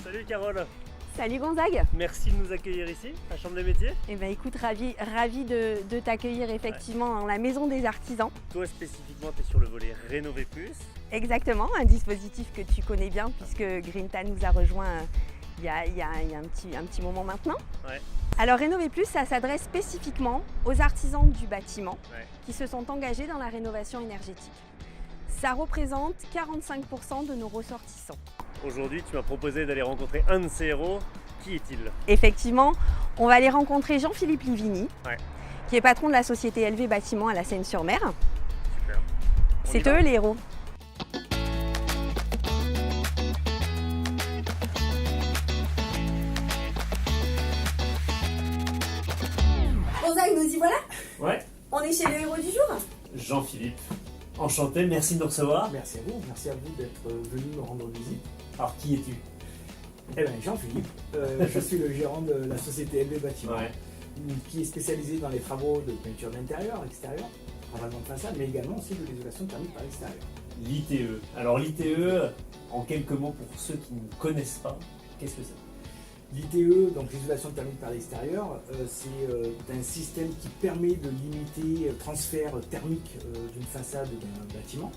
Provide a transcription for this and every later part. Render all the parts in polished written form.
Salut Carole. Salut Gonzague. Merci de nous accueillir ici, à Chambre des métiers. Eh ben écoute, ravi de t'accueillir effectivement dans la maison des artisans. Toi spécifiquement, tu es sur le volet Rénover Plus. Exactement, un dispositif que tu connais bien puisque Grinta nous a rejoint il y a un petit moment maintenant. Ouais. Alors Rénover Plus, ça s'adresse spécifiquement aux artisans du bâtiment qui se sont engagés dans la rénovation énergétique. Ça représente 45% de nos ressortissants. Aujourd'hui, tu m'as proposé d'aller rencontrer un de ces héros. Qui est-il? Effectivement, on va aller rencontrer Jean-Philippe Livigny, Ouais. qui est patron de la société LV Bâtiment à la Seine-sur-Mer. Super. C'est eux les héros. Gonzague, nous y voilà. Ouais. On est chez le héros du jour. Jean-Philippe, enchanté, merci de nous recevoir. Merci à vous d'être venu me rendre visite. Alors, qui es-tu? Eh bien, Jean-Philippe, je suis le gérant de la société LV Bâtiment, qui est spécialisée dans les travaux de peinture d'intérieur, extérieur, travaillement de façade, mais également aussi de l'isolation thermique par l'extérieur. L'ITE. Alors l'ITE, en quelques mots pour ceux qui ne connaissent pas, qu'est-ce que c'est? L'ITE, donc l'isolation thermique par l'extérieur, c'est un système qui permet de limiter le transfert thermique d'une façade d'un bâtiment.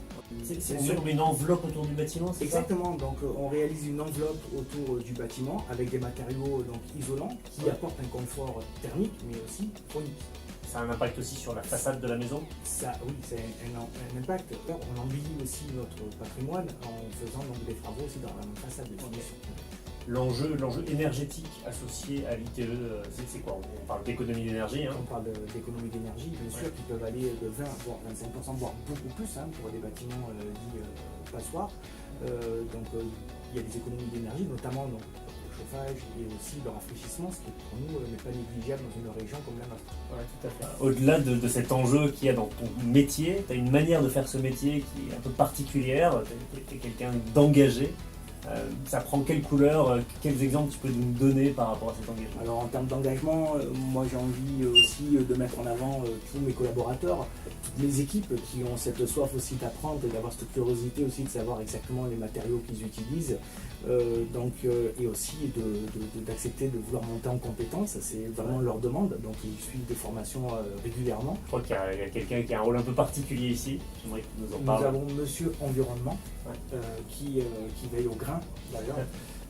C'est une enveloppe autour du bâtiment, c'est ça? Exactement, donc on réalise une enveloppe autour du bâtiment avec des matériaux donc, isolants qui apportent un confort thermique mais aussi phonique. Ça a un impact aussi sur la façade de la maison? Ça, oui, c'est un impact. On embellit aussi notre patrimoine en faisant donc, des travaux aussi dans la façade de finition. L'enjeu énergétique associé à l'ITE, c'est quoi? On parle d'économie d'énergie. On parle d'économie d'énergie, bien sûr, qui peuvent aller de 20 voire 25%, voire beaucoup plus pour des bâtiments dits passoires. Donc il y a des économies d'énergie, notamment donc, le chauffage et aussi le rafraîchissement, ce qui pour nous n'est pas négligeable dans une région comme la nôtre. Ouais, tout à fait. Au-delà de cet enjeu qu'il y a dans ton métier, tu as une manière de faire ce métier qui est un peu particulière, tu es quelqu'un d'engagé. Ça prend quelle couleur, quels exemples tu peux nous donner par rapport à cet engagement? Alors en termes d'engagement, moi j'ai envie aussi de mettre en avant tous mes collaborateurs, toutes les équipes qui ont cette soif aussi d'apprendre et d'avoir cette curiosité aussi de savoir exactement les matériaux qu'ils utilisent, et aussi d'accepter de vouloir monter en compétences, c'est vraiment leur demande, donc ils suivent des formations régulièrement. Je crois qu'il y a quelqu'un qui a un rôle un peu particulier ici, j'aimerais que tu nous en parles. Nous avons Monsieur Environnement qui veille au grain d'ailleurs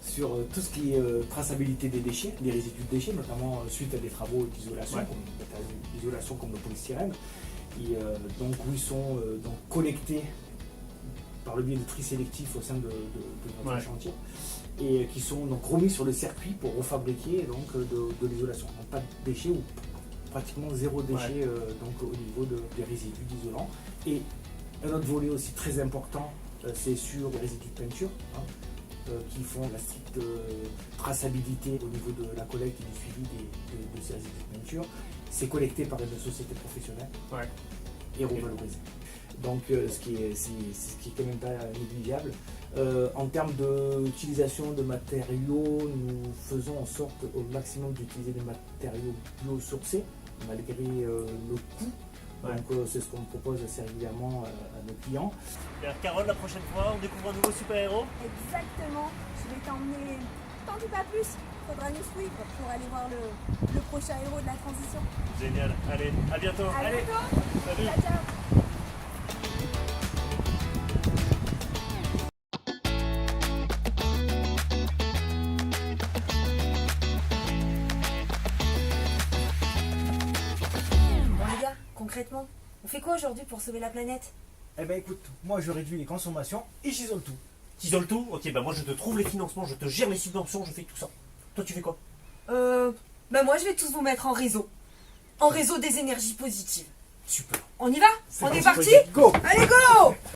sur tout ce qui est traçabilité des déchets, des résidus de déchets, notamment suite à des travaux d'isolation comme le polystyrène. Et donc où ils sont collectés par le biais de tri sélectif au sein de notre chantier et qui sont donc remis sur le circuit pour refabriquer donc, de l'isolation. Donc pas de déchets ou pratiquement zéro déchet donc, au niveau des résidus d'isolant. Et un autre volet aussi très important, c'est sur les résidus de peinture qui font la stricte traçabilité au niveau de la collecte et du suivi de ces résidus de peinture. C'est collecté par une société professionnelle et revalorisé. Donc ce qui est quand même pas négligeable. En termes d'utilisation de matériaux, nous faisons en sorte au maximum d'utiliser des matériaux biosourcés malgré le coût. Donc c'est ce qu'on propose assez régulièrement à nos clients. Carole, la prochaine fois, on découvre un nouveau super-héros? Exactement, je vais t'emmener, t'en dis pas plus, faudra nous suivre pour aller voir le prochain héros de la transition. Génial, allez, à bientôt. À bientôt. Salut. Ciao, ciao. Concrètement, on fait quoi aujourd'hui pour sauver la planète? Eh ben écoute, moi je réduis les consommations et j'isole tout. T'isole tout? Ok, bah moi je te trouve les financements, je te gère les subventions, je fais tout ça. Toi tu fais quoi? Moi je vais tous vous mettre en réseau. En réseau des énergies positives. Super. On y va? On est parti? Go! Allez go!